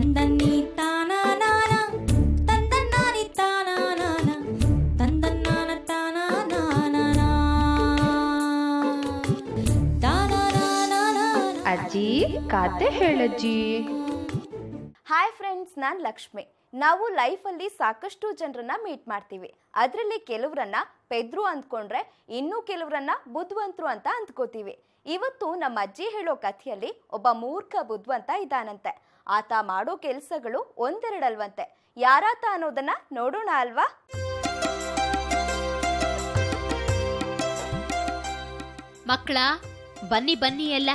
ತಂದನ್ನಿ ತಾನಾನಾನ ತಂದನ್ನಾನಿ ತಾನಾನಾನ ತಂದನ್ನಾನ ತಾನಾನಾನ ತಾನಾನಾನ. ಅಜ್ಜಿ ಕತೆ ಹೇಳಜ್ಜಿ. Hi friends, ನಾನು ಲಕ್ಷ್ಮಿ. ನಾವು ಲೈಫಲ್ಲಿ ಸಾಕಷ್ಟು ಜನರನ್ನ ಮೀಟ್ ಮಾಡ್ತೀವಿ. ಅದರಲ್ಲಿ ಕೆಲವರನ್ನ ಪೆದ್ರು ಅಂದ್ಕೊಂಡ್ರೆ ಇನ್ನು ಕೆಲವರನ್ನ ಬುದ್ಧಿವಂತರು ಅಂತ ಅಂದ್ಕೋತೀವಿ. ಇವತ್ತು ನಮ್ಮ ಅಜ್ಜಿ ಹೇಳೋ ಕಥೆಯಲ್ಲಿ ಒಬ್ಬ ಮೂರ್ಖ ಬುದ್ಧಿವಂತ ಇದ್ದಾನಂತೆ. ಆತ ಮಾಡೋ ಕೆಲಸಗಳು ಒಂದೆರಡಲ್ವಂತೆ. ಯಾರಾತ ಅನ್ನೋದನ್ನ ನೋಡೋಣ ಅಲ್ವಾ? ಮಕ್ಕಳ, ಬನ್ನಿ ಬನ್ನಿ ಎಲ್ಲ.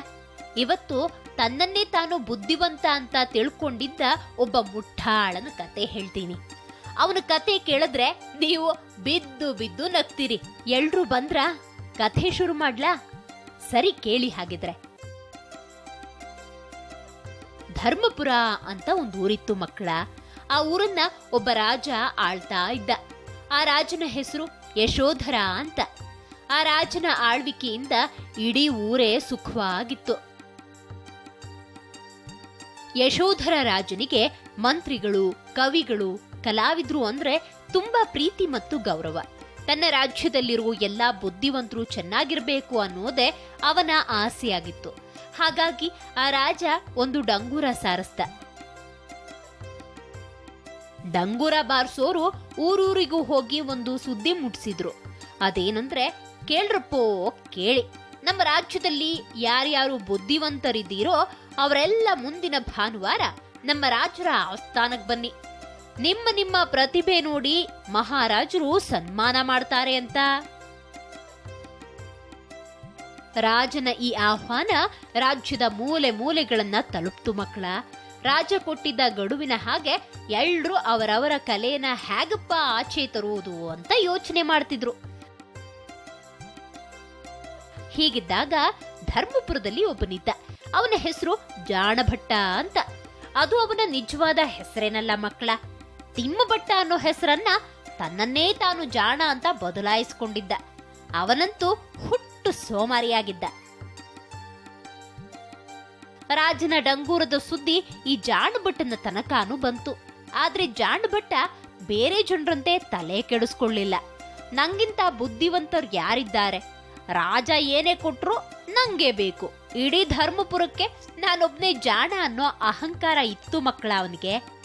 ಇವತ್ತು ತನ್ನನ್ನೇ ತಾನು ಬುದ್ಧಿವಂತ ಅಂತ ತಿಳ್ಕೊಂಡಿದ್ದ ಒಬ್ಬ ಮುಠಾಳನ ಕತೆ ಹೇಳ್ತೀನಿ. ಅವನ ಕತೆ ಕೇಳಿದ್ರೆ ನೀವು ಬಿದ್ದು ಬಿದ್ದು ನಗ್ತೀರಿ. ಎಲ್ರೂ ಬಂದ್ರ ಕಥೆ ಶುರು ಮಾಡ್ಲಾ? ಸರಿ, ಕೇಳಿ ಹಾಗಿದ್ರೆ. ಧರ್ಮಪುರ ಅಂತ ಒಂದು ಊರಿತ್ತು ಮಕ್ಕಳ. ಆ ಊರನ್ನ ಒಬ್ಬ ರಾಜ ಆಳ್ತಾ ಇದ್ದ. ಆ ರಾಜನ ಹೆಸರು ಯಶೋಧರ ಅಂತ. ಆ ರಾಜನ ಆಳ್ವಿಕೆಯಿಂದ ಇಡೀ ಊರೇ ಸುಖವಾಗಿತ್ತು. ಯಶೋಧರ ರಾಜನಿಗೆ ಮಂತ್ರಿಗಳು, ಕವಿಗಳು, ಕಲಾವಿದ್ರು ಅಂದ್ರೆ ತುಂಬಾ ಪ್ರೀತಿ ಮತ್ತು ಗೌರವ. ತನ್ನ ರಾಜ್ಯದಲ್ಲಿರುವ ಎಲ್ಲಾ ಬುದ್ಧಿವಂತರು ಚೆನ್ನಾಗಿರ್ಬೇಕು ಅನ್ನೋದೇ ಅವನ ಆಸೆಯಾಗಿತ್ತು. ಹಾಗಾಗಿ ಆ ರಾಜ ಒಂದು ಡಂಗೂರ ಸಾರಿಸ್ದ. ಡಂಗೂರ ಬಾರಿಸೋರು ಊರೂರಿಗೂ ಹೋಗಿ ಒಂದು ಸುದ್ದಿ ಮುಟ್ಸಿದ್ರು. ಅದೇನಂದ್ರೆ, ಕೇಳ್ರಪ್ಪೋ ಕೇಳಿ, ನಮ್ಮ ರಾಜ್ಯದಲ್ಲಿ ಯಾರ್ಯಾರು ಬುದ್ಧಿವಂತರಿದ್ದೀರೋ ಅವರೆಲ್ಲ ಮುಂದಿನ ಭಾನುವಾರ ನಮ್ಮ ರಾಜರ ಆಸ್ಥಾನಕ್ಕೆ ಬನ್ನಿ. ನಿಮ್ಮ ನಿಮ್ಮ ಪ್ರತಿಭೆ ನೋಡಿ ಮಹಾರಾಜರು ಸನ್ಮಾನ ಮಾಡ್ತಾರೆ ಅಂತ. ರಾಜನ ಈ ಆಹ್ವಾನ ರಾಜ್ಯದ ಮೂಲೆ ಮೂಲೆಗಳನ್ನ ತಲುಪ್ತು ಮಕ್ಕಳ. ರಾಜ ಕೊಟ್ಟಿದ್ದ ಗಡುವಿನ ಹಾಗೆ ಎಲ್ರೂ ಅವರವರ ಕಲೆಯನ್ನ ಹೇಗಪ್ಪ ಆಚೆ ತರುವುದು ಅಂತ ಯೋಚನೆ ಮಾಡ್ತಿದ್ರು. ಹೀಗಿದ್ದಾಗ ಧರ್ಮಪುರದಲ್ಲಿ ಒಬ್ಬನಿದ್ದ. ಅವನ ಹೆಸರು ಜಾಣಭಟ್ಟ ಅಂತ. ಅದು ಅವನ ನಿಜವಾದ ಹೆಸರೇನಲ್ಲ ಮಕ್ಕಳ. ತಿಮ್ಮಭಟ್ಟ ಅನ್ನೋ ಹೆಸರನ್ನ ತನ್ನನ್ನೇ ತಾನು ಜಾಣ ಅಂತ ಬದಲಾಯಿಸಿಕೊಂಡಿದ್ದ. ಅವನಂತೂ ಹುಟ್ಟು ಸೋಮಾರಿಯಾಗಿದ್ದ. ರಾಜನ ಡಂಗೂರದ ಸುದ್ದಿ ಈ ಜಾಣಭಟ್ಟನ ತನಕಾನು ಬಂತು. ಆದ್ರೆ ಜಾಣಭಟ್ಟ ಬೇರೆ ಜನರಂತೆ ತಲೆ ಕೆಡಿಸ್ಕೊಳ್ಳಿಲ್ಲ. ನಂಗಿಂತ ಬುದ್ಧಿವಂತರು ಯಾರಿದ್ದಾರೆ? ರಾಜ ಏನೇ ಕೊಟ್ರು ನಂಗೆ ಬೇಕು. ಇಡೀ ಧರ್ಮಪುರಕ್ಕೆ ನಾನೊಬ್ನೇ ಜಾಣ ಅನ್ನೋ ಅಹಂಕಾರ ಇತ್ತು ಮಕ್ಕಳ ಅವನಿಗೆ.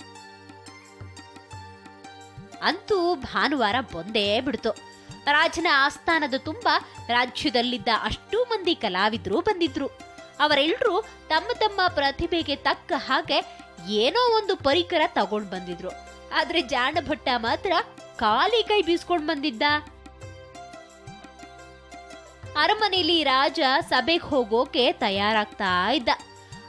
ಅಂತೂ ಭಾನುವಾರ ಬಂದೇ ಬಿಡ್ತು. ರಾಜನ ಆಸ್ಥಾನದ ತುಂಬಾ ರಾಜ್ಯದಲ್ಲಿದ್ದ ಅಷ್ಟೂ ಮಂದಿ ಕಲಾವಿದ್ರು ಬಂದಿದ್ರು. ಅವರೆಲ್ಲರೂ ತಮ್ಮ ತಮ್ಮ ಪ್ರತಿಭೆಗೆ ತಕ್ಕ ಹಾಗೆ ಏನೋ ಒಂದು ಪರಿಕರ ತಗೊಂಡ್ ಬಂದಿದ್ರು. ಆದ್ರೆ ಜಾಣಭಟ್ಟ ಮಾತ್ರ ಖಾಲಿ ಕೈ ಬೀಸ್ಕೊಂಡ್ ಬಂದಿದ್ದ. ಅರಮನೆಯಲ್ಲಿ ರಾಜ ಸಭೆಗೆ ಹೋಗೋಕೆ ತಯಾರಾಗ್ತಾ ಇದ್ದ.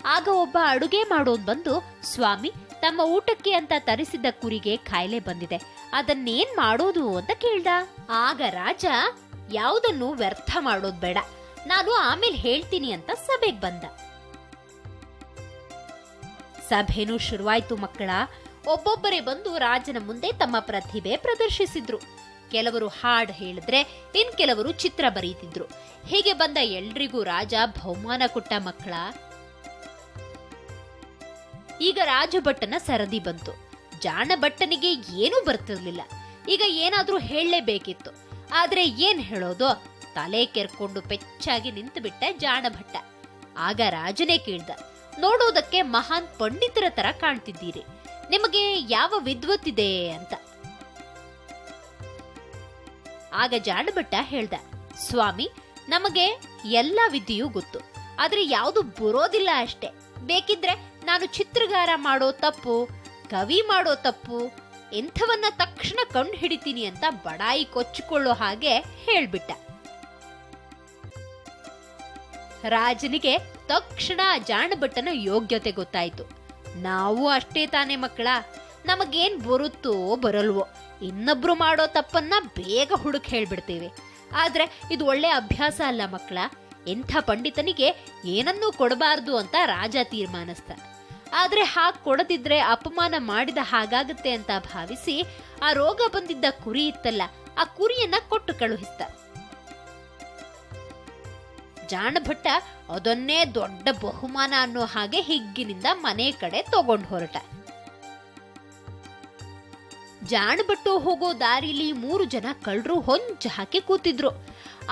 ಆಗ ಒಬ್ಬ ಅಡುಗೆ ಮಾಡೋನ್ ಬಂದು, ಸ್ವಾಮಿ, ತಮ್ಮ ಊಟಕ್ಕೆ ಅಂತ ತರಿಸಿದ್ದ ಕುರಿಗೆ ಕಾಯಿಲೆ ಬಂದಿದೆ, ಅದನ್ನೇನ್ ಮಾಡೋದು ಅಂತ ಕೇಳ್ದ. ಆಗ ರಾಜ, ಯಾವುದನ್ನು ವ್ಯರ್ಥ ಮಾಡೋದ್ ಬೇಡ, ನಾನು ಆಮೇಲೆ ಹೇಳ್ತೀನಿ ಅಂತ ಸಭೆಗೆ ಬಂದ. ಸಭೆನೂ ಶುರುವಾಯ್ತು ಮಕ್ಕಳ. ಒಬ್ಬೊಬ್ಬರೇ ಬಂದು ರಾಜನ ಮುಂದೆ ತಮ್ಮ ಪ್ರತಿಭೆ ಪ್ರದರ್ಶಿಸಿದ್ರು. ಕೆಲವರು ಹಾಡು ಹೇಳಿದ್ರೆ, ಇನ್ ಕೆಲವರು ಚಿತ್ರ ಬರೀತಿದ್ರು. ಹೀಗೆ ಬಂದ ಎಲ್ರಿಗೂ ರಾಜ ಬಹುಮಾನ ಕೊಟ್ಟ ಮಕ್ಕಳ. ಈಗ ರಾಜಭಟ್ಟನ ಸರದಿ ಬಂತು. ಜಾಣಭಟ್ಟನಿಗೆ ಏನೂ ಬರ್ತಿರ್ಲಿಲ್ಲ. ಈಗ ಏನಾದ್ರೂ ಹೇಳಲೇಬೇಕಿತ್ತು. ಆದ್ರೆ ಏನ್ ಹೇಳೋದು? ತಲೆ ಕೆರ್ಕೊಂಡು ಪೆಚ್ಚಾಗಿ ನಿಂತು ಬಿಟ್ಟ ಜಾಣಭಟ್ಟ. ಆಗ ರಾಜನೇ ಕೇಳ್ದ, ನೋಡೋದಕ್ಕೆ ಮಹಾನ್ ಪಂಡಿತರ ತರ ಕಾಣ್ತಿದ್ದೀರಿ, ನಿಮಗೆ ಯಾವ ವಿದ್ವತ್ತಿದೆ ಅಂತ. ಆಗ ಜಾಣಭಟ್ಟ ಹೇಳ್ದ, ಸ್ವಾಮಿ, ನಮಗೆ ಎಲ್ಲ ವಿದ್ಯೆಯೂ ಗೊತ್ತು, ಆದ್ರೆ ಯಾವುದು ಬರೋದಿಲ್ಲ ಅಷ್ಟೇ. ಬೇಕಿದ್ರೆ ನಾನು ಚಿತ್ರಗಾರ ಮಾಡೋ ತಪ್ಪು, ಕವಿ ಮಾಡೋ ತಪ್ಪು ಎಂಥವನ್ನ ತಕ್ಷಣ ಕಂಡು ಹಿಡಿತೀನಿ ಅಂತ ಬಡಾಯಿ ಕೊಚ್ಚಿಕೊಳ್ಳೋ ಹಾಗೆ ಹೇಳ್ಬಿಟ್ಟ. ರಾಜನಿಗೆ ತಕ್ಷಣ ಜಾಣಭಟ್ಟನ ಯೋಗ್ಯತೆ ಗೊತ್ತಾಯ್ತು. ನಾವು ಅಷ್ಟೇ ತಾನೇ ಮಕ್ಕಳ, ನಮಗೇನ್ ಬರುತ್ತೋ ಬರಲ್ವೋ ಇನ್ನೊಬ್ರು ಮಾಡೋ ತಪ್ಪನ್ನ ಬೇಗ ಹುಡುಕ್ ಹೇಳ್ಬಿಡ್ತೇವೆ. ಆದ್ರೆ ಇದು ಒಳ್ಳೆ ಅಭ್ಯಾಸ ಅಲ್ಲ ಮಕ್ಕಳ. ಎಂಥ ಪಂಡಿತನಿಗೆ ಏನನ್ನೂ ಕೊಡಬಾರ್ದು ಅಂತ ರಾಜ ತೀರ್ಮಾನಿಸ್ತ. ಆದ್ರೆ ಹಾಗೆ ಕೊಡದಿದ್ರೆ ಅಪಮಾನ ಮಾಡಿದ ಹಾಗಾಗತ್ತೆ ಅಂತ ಭಾವಿಸಿ ಆ ರೋಗ ಬಂದಿದ್ದ ಕುರಿ ಇತ್ತಲ್ಲ, ಆ ಕುರಿಯನ್ನ ಕೊಟ್ಟು ಕಳುಹಿಸ್ತ. ಜಾಣಭಟ್ಟ ಅದನ್ನೇ ದೊಡ್ಡ ಬಹುಮಾನ ಅನ್ನೋ ಹಾಗೆ ಹಿಗ್ಗಿನಿಂದ ಮನೆ ಕಡೆ ತಗೊಂಡು ಹೊರಟ. ಜಾಣಬಟ್ಟು ಹೋಗೋ ದಾರಿಲಿ 3 ಜನ ಕಳ್ಳರು ಹೊಂಚು ಹಾಕಿ ಕೂತಿದ್ರು.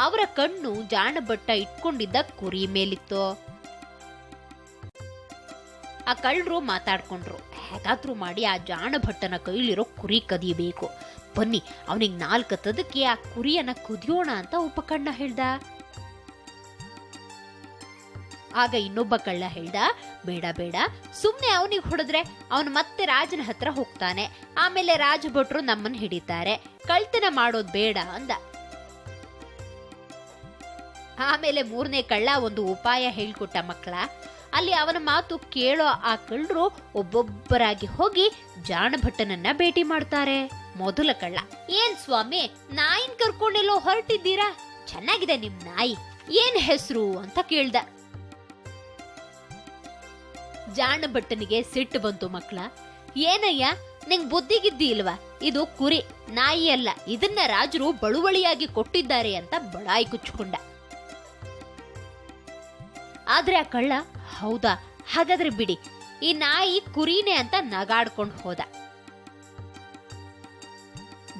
ಅವರ ಕಣ್ಣು ಜಾಣಬಟ್ಟ ಇಟ್ಕೊಂಡಿದ್ದ ಕುರಿ ಮೇಲಿತ್ತು. ಆ ಕಳ್ಳರು ಮಾತಾಡ್ಕೊಂಡ್ರು, ಹೇಗಾದ್ರೂ ಮಾಡಿ ಆ ಜಾಣಭಟ್ಟನ ಕೈಲಿರೋ ಕುರಿ ಕದಿಯಬೇಕು, ಬನ್ನಿ ಅವನಿಗೆ 4 ತದಕ್ಕೆ ಆ ಕುರಿಯನ್ನ ಕುದಿಯೋಣ ಅಂತ ಉಪಕಣ್ಣ ಹೇಳ್ದ. ಆಗ ಇನ್ನೊಬ್ಬ ಕಳ್ಳ ಹೇಳ್ದ, ಬೇಡ ಬೇಡ, ಸುಮ್ನೆ ಅವನಿಗೆ ಹೊಡೆದ್ರೆ ಅವನು ಮತ್ತೆ ರಾಜನ ಹತ್ರ ಹೋಗ್ತಾನೆ, ಆಮೇಲೆ ರಾಜಭಟ್ರು ನಮ್ಮನ್ನ ಹಿಡಿತಾರೆ, ಕಳ್ತನ ಮಾಡೋದ್ ಬೇಡ ಅಂದ. ಆಮೇಲೆ 3ನೇ ಕಳ್ಳ ಒಂದು ಉಪಾಯ ಹೇಳ್ಕೊಟ್ಟ ಮಕ್ಕಳ. ಅಲ್ಲಿ ಅವನ ಮಾತು ಕೇಳೋ ಆ ಕಳ್ಳರು ಒಬ್ಬೊಬ್ಬರಾಗಿ ಹೋಗಿ ಜಾಣಭಟ್ಟನನ್ನ ಭೇಟಿ ಮಾಡ್ತಾರೆ. ಮೊದಲ ಕಳ್ಳ, ಏನ್ ಸ್ವಾಮಿ, ನಾಯಿನ್ ಕರ್ಕೊಂಡೆಲ್ಲೋ ಹೊರಟಿದ್ದೀರಾ? ಚೆನ್ನಾಗಿದೆ ನಿಮ್ ನಾಯಿ, ಏನ್ ಹೆಸರು ಅಂತ ಕೇಳ್ದ. ಜಾಣಭಟ್ಟನಿಗೆ ಸಿಟ್ಟು ಬಂತು ಮಕ್ಕಳ. ಏನಯ್ಯ, ನಿಂಗ್ ಬುದ್ಧಿಗಿದ್ದಿ ಇಲ್ವಾ? ಇದು ಕುರಿ, ನಾಯಿ ಅಲ್ಲ, ಇದನ್ನ ರಾಜರು ಬಳುವಳಿಯಾಗಿ ಕೊಟ್ಟಿದ್ದಾರೆ ಅಂತ ಬಡಾಯಿ ಕುಚ್ಕೊಂಡ. ಆದ್ರೆ ಆ ಕಳ್ಳ, ಹೌದಾ, ಹಾಗಾದ್ರೆ ಬಿಡಿ, ಈ ನಾಯಿ ಕುರಿನೇ ಅಂತ ನಗಾಡ್ಕೊಂಡು ಹೋದ.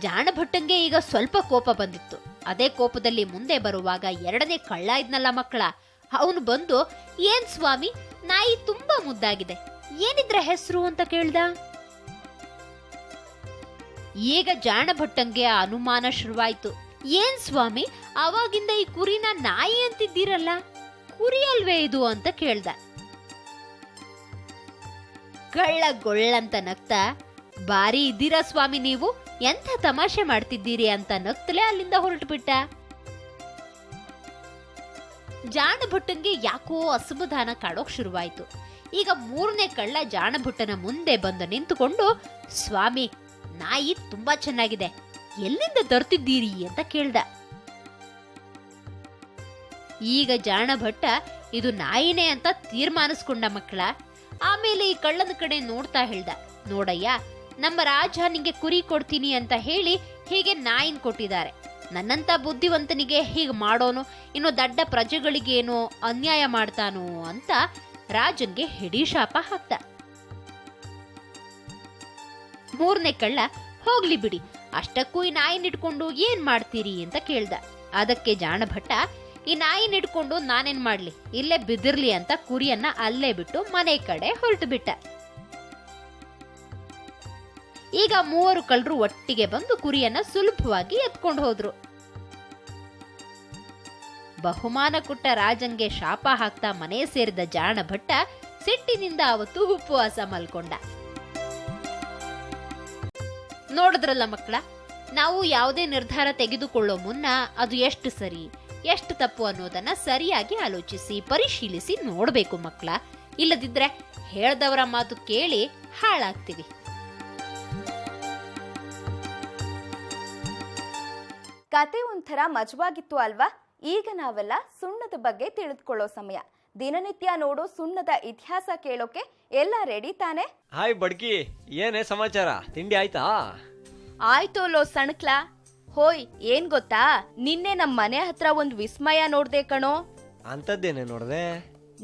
ಜಾಣಭಟ್ಟಂಗೆ ಈಗ ಸ್ವಲ್ಪ ಕೋಪ ಬಂದಿತ್ತು. ಅದೇ ಕೋಪದಲ್ಲಿ ಮುಂದೆ ಬರುವಾಗ 2ನೇ ಕಳ್ಳ ಇದ್ನಲ್ಲ ಮಕ್ಕಳ, ಅವನು ಬಂದು, ಏನ್ ಸ್ವಾಮಿ, ನಾಯಿ ತುಂಬಾ ಮುದ್ದಾಗಿದೆ, ಏನಿದ್ರ ಹೆಸರು ಅಂತ ಕೇಳ್ದ. ಈಗ ಜಾಣಭಟ್ಟಂಗೆ ಅನುಮಾನ ಶುರುವಾಯ್ತು. ಏನ್ ಸ್ವಾಮಿ, ಅವಾಗಿಂದ ಈ ಕುರಿನ ನಾಯಿ ಅಂತಿದ್ದೀರಲ್ಲ, ಕುರಿ ಅಲ್ವೇ ಇದು ಅಂತ ಕೇಳ್ದ. ಕಳ್ಳ ಗೊಳ್ಳಂತ ನಗ್ತಾ, ಬಾರಿ ಇದ್ದೀರಾ ಸ್ವಾಮಿ ನೀವು, ಎಂಥ ತಮಾಷೆ ಮಾಡ್ತಿದ್ದೀರಿ ಅಂತ ನಗ್ತಲೇ ಅಲ್ಲಿಂದ ಹೊರಟು ಬಿಟ್ಟ. ಜಾಣಭಟ್ಟಂಗೆ ಯಾಕೋ ಅಸಮಾಧಾನ ಕಾಡೋಕ್ ಶುರುವಾಯ್ತು. ಈಗ 3ನೇ ಕಳ್ಳ ಜಾಣಭಟ್ಟನ ಮುಂದೆ ಬಂದು ನಿಂತುಕೊಂಡು, ಸ್ವಾಮಿ, ನಾಯಿ ತುಂಬಾ ಚೆನ್ನಾಗಿದೆ, ಎಲ್ಲಿಂದ ತರ್ತಿದ್ದೀರಿ ಅಂತ ಕೇಳ್ದ. ಈಗ ಜಾಣಭಟ್ಟ ಇದು ನಾಯಿನೇ ಅಂತ ತೀರ್ಮಾನಿಸ್ಕೊಂಡ ಮಕ್ಕಳ. ಆಮೇಲೆ ಈ ಕಳ್ಳನ ಕಡೆ ನೋಡ್ತಾ ಹೇಳ್ದ, ನೋಡಯ್ಯ, ನಮ್ಮ ರಾಜ ನಿಂಗೆ ಕುರಿ ಕೊಡ್ತೀನಿ ಅಂತ ಹೇಳಿ ಹೀಗೆ ನಾಯಿನ್ ಕೊಟ್ಟಿದ್ದಾರೆ. ನನ್ನಂತ ಬುದ್ಧಿವಂತನಿಗೆ ಹೀಗೆ ಮಾಡೋನು ಇನ್ನು ದಡ್ಡ ಪ್ರಜೆಗಳಿಗೇನೋ ಅನ್ಯಾಯ ಮಾಡ್ತಾನೋ ಅಂತ ರಾಜನ್ಗೆ ಹಿಡಿಶಾಪ ಹಾಕ್ತ. 3ನೇ ಕಳ್ಳ, ಹೋಗ್ಲಿ ಬಿಡಿ, ಅಷ್ಟಕ್ಕೂ ಈ ನಾಯಿನಿಡ್ಕೊಂಡು ಏನ್ ಮಾಡ್ತೀರಿ ಅಂತ ಕೇಳ್ದ. ಅದಕ್ಕೆ ಜಾಣಭಟ್ಟ, ಈ ನಾಯಿನಿಡ್ಕೊಂಡು ನಾನೇನ್ ಮಾಡ್ಲಿ, ಇಲ್ಲೇ ಬಿದಿರ್ಲಿ ಅಂತ ಕುರಿಯನ್ನ ಅಲ್ಲೇ ಬಿಟ್ಟು ಮನೆ ಕಡೆ ಹೊರಟು ಬಿಟ್ಟ. ಈಗ 3 ಕಳ್ಳರು ಒಟ್ಟಿಗೆ ಬಂದು ಕುರಿಯನ್ನ ಸುಲಭವಾಗಿ ಎತ್ಕೊಂಡು ಹೋದ್ರು. ಬಹುಮಾನ ಕೊಟ್ಟ ರಾಜನ್ಗೆ ಶಾಪ ಹಾಕ್ತಾ ಮನೆ ಸೇರಿದ ಜಾಣಭಟ್ಟ ಸಿಟ್ಟಿನಿಂದ ಅವತ್ತು ಉಪವಾಸ ಮಲ್ಕೊಂಡ. ನೋಡಿದ್ರಲ್ಲ ಮಕ್ಕಳ, ನಾವು ಯಾವುದೇ ನಿರ್ಧಾರ ತೆಗೆದುಕೊಳ್ಳೋ ಮುನ್ನ ಅದು ಎಷ್ಟು ಸರಿ ಎಷ್ಟು ತಪ್ಪು ಅನ್ನೋದನ್ನ ಸರಿಯಾಗಿ ಆಲೋಚಿಸಿ ಪರಿಶೀಲಿಸಿ ನೋಡ್ಬೇಕು ಮಕ್ಕಳ. ಇಲ್ಲದಿದ್ರೆ ಹೇಳ್ದವರ ಮಾತು ಕೇಳಿ ಹಾಳಾಗ್ತೀವಿ. ಕತೆ ಒಂಥರ ಮಜವಾಗಿತ್ತು ಅಲ್ವಾ? ಈಗ ನಾವೆಲ್ಲ ಸುಣ್ಣದ ಬಗ್ಗೆ ತಿಳಿದುಕೊಳ್ಳೋ ಸಮಯ. ದಿನನಿತ್ಯ ನೋಡೋ ಸುಣ್ಣದ ಇತಿಹಾಸ ಕೇಳೋಕೆ ಎಲ್ಲ ರೆಡಿ ತಾನೆ? ಹಾಯ್ ಬಡ್ಕಿ, ಏನೇ ಸಮಾಚಾರ? ತಿಂಡಿ ಆಯ್ತಾ? ಆಯ್ತೋಲೋ ಸಣ್ಕ್ಲಾ. ಹೋಯ್, ಏನ್ ಗೊತ್ತಾ, ನಿನ್ನೆ ನಮ್ ಮನೆ ಹತ್ರ ಒಂದ್ ವಿಸ್ಮಯ ನೋಡ್ದೆ ಕಣೋ. ಅಂತದ್ದೇನೆ ನೋಡ್ದೆ?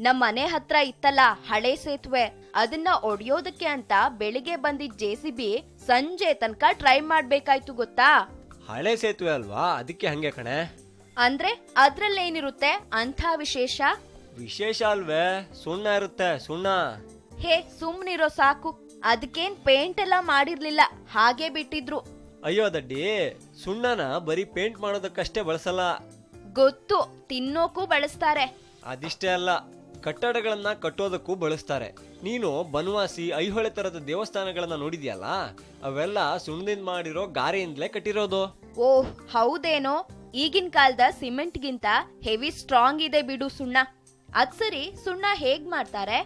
ನಮ್ ಮನೆ ಹತ್ರ ಇತ್ತಲ್ಲ ಹಳೆ ಸೇತುವೆ, ಅದನ್ನ ಒಡೆಯೋದಕ್ಕೆ ಅಂತ ಬೆಳಿಗ್ಗೆ ಬಂದಿದ್ JCB ಸಂಜೆ ತನಕ ಟ್ರೈ ಮಾಡ್ಬೇಕಾಯ್ತು ಗೊತ್ತಾ? ಹಳೆ ಸೇತುವೆ ಅಲ್ವಾ, ಅದಕ್ಕೆ ಹಂಗೆ ಕಣೆ. ಅಂದ್ರೆ ಅದ್ರಲ್ಲೇನಿರುತ್ತೆ ಅಂಥ ವಿಶೇಷ? ವಿಶೇಷ ಅಲ್ವೇ, ಸುಣ್ಣ ಇರುತ್ತೆ, ಸುಣ್ಣ. ಹೇ ಸುಮ್ನಿರೋ ಸಾಕು, ಅದಕ್ಕೇನ್ ಪೇಂಟ್ ಎಲ್ಲ ಮಾಡಿರ್ಲಿಲ್ಲ, ಹಾಗೆ ಬಿಟ್ಟಿದ್ರು. ಅಯ್ಯೋ ದಡ್ಡಿ, ಸುಣ್ಣನ ಬರೀ ಪೇಂಟ್ ಮಾಡೋದಕ್ಕಷ್ಟೇ ಬಳಸಲ್ಲ. ಗೊತ್ತು, ತಿನ್ನೋಕು ಬಳಸ್ತಾರೆ. ಅದಿಷ್ಟೇ ಅಲ್ಲ, ಕಟ್ಟಡಗಳನ್ನ ಕಟ್ಟೋದಕ್ಕೂ ಬಳಸ್ತಾರೆ. ನೀನು ಬನವಾಸಿ ಐಹೊಳೆ ತರದ ದೇವಸ್ಥಾನಗಳನ್ನ ನೋಡಿದ್ಯಲ್ಲ, ಅವೆಲ್ಲ ಸುಣ್ಣದಿಂದ ಮಾಡಿರೋ ಗಾರೆಯಿಂದಲೇ ಕಟ್ಟಿರೋದು. ಓಹ್ ಹೌದೇನೋ, ಈಗಿನ ಕಾಲದ ಸಿಮೆಂಟ್ಗಿಂತ ಹೆವಿ ಸ್ಟ್ರಾಂಗ್ ಇದೆ ಬಿಡು ಸುಣ್ಣ. ಅದ್ ಸರಿ, ಸುಣ್ಣ ಹೇಗ್ ಮಾಡ್ತಾರೆ?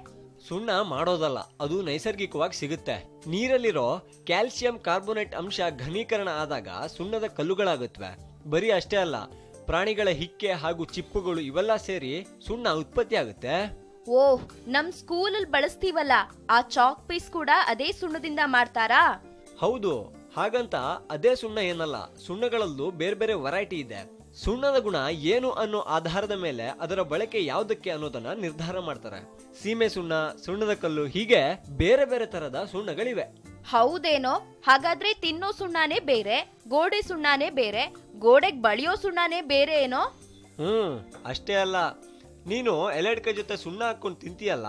ಸುಣ್ಣ ಮಾಡೋದಲ್ಲ, ಅದು ನೈಸರ್ಗಿಕವಾಗಿ ಸಿಗುತ್ತೆ. ನೀರಲ್ಲಿರೋ ಕ್ಯಾಲ್ಸಿಯಂ ಕಾರ್ಬೋನೇಟ್ ಅಂಶ ಘನೀಕರಣ ಆದಾಗ ಸುಣ್ಣದ ಕಲ್ಲುಗಳಾಗುತ್ತವೆ. ಬರೀ ಅಷ್ಟೇ ಅಲ್ಲ, ಪ್ರಾಣಿಗಳ ಹಿಕ್ಕೆ ಹಾಗೂ ಚಿಪ್ಪುಗಳು ಇವೆಲ್ಲ ಸೇರಿ ಸುಣ್ಣ ಉತ್ಪತ್ತಿ ಆಗುತ್ತೆ. ಓಹ್, ನಮ್ ಸ್ಕೂಲಲ್ಲಿ ಬಳಸ್ತೀವಲ್ಲ ಆ ಚಾಕ್ ಪೀಸ್ ಕೂಡ ಅದೇ ಸುಣ್ಣದಿಂದ ಮಾಡ್ತಾರಾ? ಹೌದು, ಹಾಗಂತ ಅದೇ ಸುಣ್ಣ ಏನಲ್ಲ, ಸುಣ್ಣಗಳಲ್ಲೂ ಬೇರೆ ಬೇರೆ ವೆರೈಟಿ ಇದೆ. ಸುಣ್ಣದ ಗುಣ ಏನು ಅನ್ನೋ ಆಧಾರದ ಮೇಲೆ ಅದರ ಬಳಕೆ ಯಾವುದಕ್ಕೆ ಅನ್ನೋದನ್ನ ನಿರ್ಧಾರ ಮಾಡ್ತಾರೆ. ಸೀಮೆ ಸುಣ್ಣ, ಸುಣ್ಣದ ಕಲ್ಲು, ಹೀಗೆ ಬೇರೆ ಬೇರೆ ತರದ ಸುಣ್ಣಗಳಿವೆ. ಹೌದೇನೋ? ಹಾಗಾದ್ರೆ ತಿನ್ನೋ ಸುಣ್ಣನೇ ಬೇರೆ, ಗೋಡೆ ಸುಣ್ಣನೇ ಬೇರೆ, ಗೋಡೆಗ್ ಬಳಿಯೋ ಸುಣ್ಣನೇ ಬೇರೆ ಏನೋ? ಅಷ್ಟೇ ಅಲ್ಲ, ನೀನು ಎಲೆಡ್ಕೆ ಜೊತೆ ಸುಣ್ಣ ಹಾಕೊಂಡು ತಿಂತೀಯಲ್ಲ,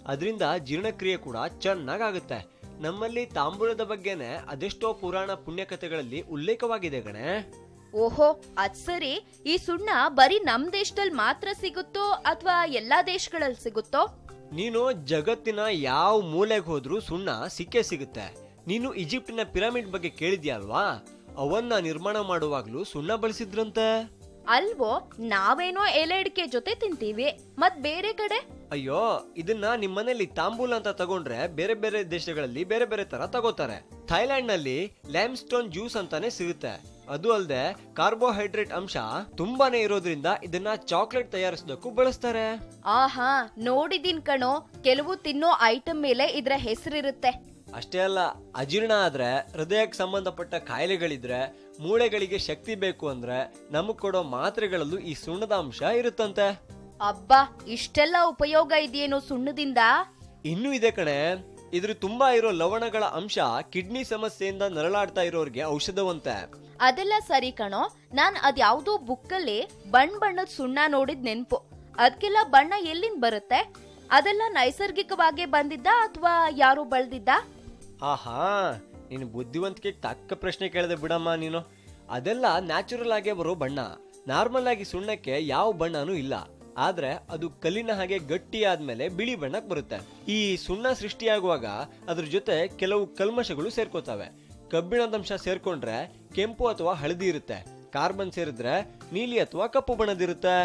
ಅದರಿಂದ ಜೀರ್ಣಕ್ರಿಯೆ ಕೂಡ ಚೆನ್ನಾಗಾಗುತ್ತೆ. ನಮ್ಮಲ್ಲಿ ತಾಂಬೂಲದ ಬಗ್ಗೆನೆ ಅದೆಷ್ಟೋ ಪುರಾಣ ಪುಣ್ಯಕಥೆಗಳಲ್ಲಿ ಉಲ್ಲೇಖವಾಗಿದೆ ಗಣೆ. ಓಹೋ, ಅದ್ ಸರಿ. ಈ ಸುಣ್ಣ ಬರೀ ನಮ್ ದೇಶದಲ್ಲಿ ಮಾತ್ರ ಸಿಗುತ್ತೋ ಅಥವಾ ಎಲ್ಲಾ ದೇಶಗಳಲ್ಲಿ ಸಿಗುತ್ತೋ? ನೀನು ಜಗತ್ತಿನ ಯಾವ ಮೂಲೆಗೆ ಹೋದ್ರೂ ಸುಣ್ಣ ಸಿಕ್ಕೇ ಸಿಗುತ್ತೆ. ನೀನು ಈಜಿಪ್ಟಿನ ಪಿರಮಿಡ್ ಬಗ್ಗೆ ಕೇಳಿದ್ಯಾ ಅಲ್ವಾ? ಅವನ್ನ ನಿರ್ಮಾಣ ಮಾಡುವಾಗ್ಲೂ ಸುಣ್ಣ ಬಳಸಿದ್ರಂತೆ. ಅಲ್ವೋ? ನಾವೇನೋ ಎಲೆ ಅಡಿಕೆ ಜೊತೆ ತಿಂತೀವಿ, ಮತ್ ಬೇರೆ ಕಡೆ? ಅಯ್ಯೋ, ಇದನ್ನ ನಿಮ್ಮನೇಲಿ ತಾಂಬೂಲ ಅಂತ ತಗೊಂಡ್ರೆ ಬೇರೆ ಬೇರೆ ದೇಶಗಳಲ್ಲಿ ಬೇರೆ ಬೇರೆ ತರ ತಗೋತಾರೆ. ಥೈಲ್ಯಾಂಡ್ ನಲ್ಲಿ ಲೈಮ್ ಸ್ಟೋನ್ ಜ್ಯೂಸ್ ಅಂತಾನೆ ಸಿಗುತ್ತೆ. ಅದು ಅಲ್ಲದೆ ಕಾರ್ಬೋಹೈಡ್ರೇಟ್ ಅಂಶ ತುಂಬಾನೇ ಇರೋದ್ರಿಂದ ಇದನ್ನ ಚಾಕ್ಲೇಟ್ ತಯಾರಿಸೋದಕ್ಕೂ ಬಳಸ್ತಾರೆ. ಆಹಾ, ನೋಡಿದೀನ್ ಕಣೋ. ಕೆಲವು ತಿನ್ನೋ ಐಟಮ್ ಮೇಲೆ ಇದ್ರ ಹೆಸರಿರುತ್ತೆ. ಅಷ್ಟೇ ಅಲ್ಲ, ಅಜೀರ್ಣ ಆದ್ರೆ, ಹೃದಯಕ್ಕೆ ಸಂಬಂಧಪಟ್ಟ ಕಾಯಿಲೆಗಳಿದ್ರೆ, ಮೂಳೆಗಳಿಗೆ ಶಕ್ತಿ ಬೇಕು ಅಂದ್ರೆ ನಮಗ್ ಕೊಡೋ ಮಾತ್ರೆಗಳಲ್ಲೂ ಈ ಸುಣ್ಣದ ಅಂಶ ಇರುತ್ತಂತೆ. ಅಬ್ಬಾ, ಇಷ್ಟೆಲ್ಲ ಉಪಯೋಗ ಇದೆಯೇನೋ ಸುಣ್ಣದಿಂದ? ಇನ್ನೂ ಇದೆ ಕಣೆ. ಇದ್ರ ತುಂಬಾ ಇರೋ ಲವಣಗಳ ಅಂಶ ಕಿಡ್ನಿ ಸಮಸ್ಯೆಯಿಂದ ನರಳಾಡ್ತಾ ಇರೋರ್ಗೆ ಔಷಧವಂತೆ. ಅದೆಲ್ಲ ಸರಿ ಕಣೋ. ನಾನ್ ಅದ್ಯಾವ್ದೋ ಬುಕ್ಕಲ್ಲಿ ಬಣ್ಣದ ಸುಣ್ಣ ನೋಡಿದ್ ನೆನ್ಪು. ಅದಕ್ಕೆಲ್ಲ ಬಣ್ಣ ಎಲ್ಲಿಂದ ಬರುತ್ತೆ? ಅದೆಲ್ಲ ನೈಸರ್ಗಿಕವಾಗಿ ಬಂದಿದ್ದ ಅಥವಾ ಯಾರು ಬಳದಿದ್ದ? ಆಹಾ, ನೀನು ಬುದ್ಧಿವಂತಿಕೆ ತಕ್ಕ ಪ್ರಶ್ನೆ ಕೇಳಿದೆ ಬಿಡಮ್ಮ ನೀನು. ಅದೆಲ್ಲ ನ್ಯಾಚುರಲ್ ಆಗೇ ಬರೋ ಬಣ್ಣ. ನಾರ್ಮಲ್ ಆಗಿ ಸುಣ್ಣಕ್ಕೆ ಯಾವ ಬಣ್ಣನೂ ಇಲ್ಲ. ಆದ್ರೆ ಅದು ಕಲ್ಲಿನ ಹಾಗೆ ಗಟ್ಟಿ ಆದ್ಮೇಲೆ ಬಿಳಿ ಬಣ್ಣಕ್ಕೆ ಬರುತ್ತೆ. ಈ ಸುಣ್ಣ ಸೃಷ್ಟಿಯಾಗುವಾಗ ಅದ್ರ ಜೊತೆ ಕೆಲವು ಕಲ್ಮಶಗಳು ಸೇರ್ಕೋತವೆ. ಕಬ್ಬಿಣದಂಶ ಸೇರ್ಕೊಂಡ್ರೆ ಕೆಂಪು ಅಥವಾ ಹಳದಿ ಇರುತ್ತೆ. ಕಾರ್ಬನ್ ಸೇರಿದ್ರೆ ನೀಲಿ ಅಥವಾ ಕಪ್ಪು ಬಣ್ಣದಿರುತ್ತೆ.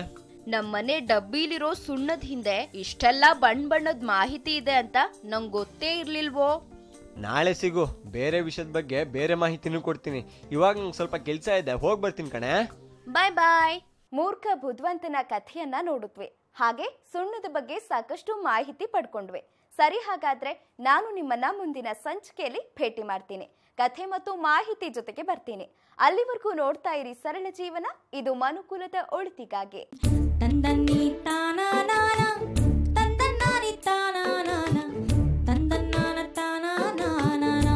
ನಮ್ಮನೆ ಡಬ್ಬಿಲಿರೋ ಸುಣ್ಣದ ಹಿಂದೆ ಇಷ್ಟೆಲ್ಲ ಬಣ್ಣದ ಮಾಹಿತಿ ಇದೆ ಅಂತ ನಂಗೆ ಗೊತ್ತೇ ಇರ್ಲಿಲ್ವೋ. ನಾಳೆ ಸಿಗು, ಬೇರೆ ವಿಷಯದ ಬಗ್ಗೆ ಬೇರೆ ಮಾಹಿತಿನೂ ಕೊಡ್ತೀನಿ. ಇವಾಗ ನಂಗೆ ಸ್ವಲ್ಪ ಕೆಲಸ ಇದೆ, ಹೋಗಿ ಬರ್ತೀನಿ ಕಣೆ. ಬಾಯ್ ಬಾಯ್. ಮೂರ್ಖ ಬುದ್ಧಿವಂತನ ಕಥೆಯನ್ನ ನೋಡಿದ್ವಿ. ಹಾಗೆ ಸುಣ್ಣದ ಬಗ್ಗೆ ಸಾಕಷ್ಟು ಮಾಹಿತಿ ಪಡ್ಕೊಂಡ್ವಿ. ಸರಿ, ಹಾಗಾದ್ರೆ ನಾನು ನಿಮ್ಮನ್ನ ಮುಂದಿನ ಸಂಚಿಕೆಯಲ್ಲಿ ಭೇಟಿ ಮಾಡ್ತೀನಿ. ಕಥೆ ಮತ್ತು ಮಾಹಿತಿ ಜೊತೆಗೆ ಬರ್ತೀನಿ. ಅಲ್ಲಿವರೆಗೂ ನೋಡ್ತಾ ಇರಿ ಸರಳ ಜೀವನ. ಇದು ಮನುಕುಲದ ಒಳಿತಿಗಾಗಿ. ತಂದನ್ನಿ ತಾನಾನಾನ, ತಂದನ್ನಾನಿ ತಾನಾನಾನ, ತಂದನ್ನಾನ ತಾನಾನಾನ.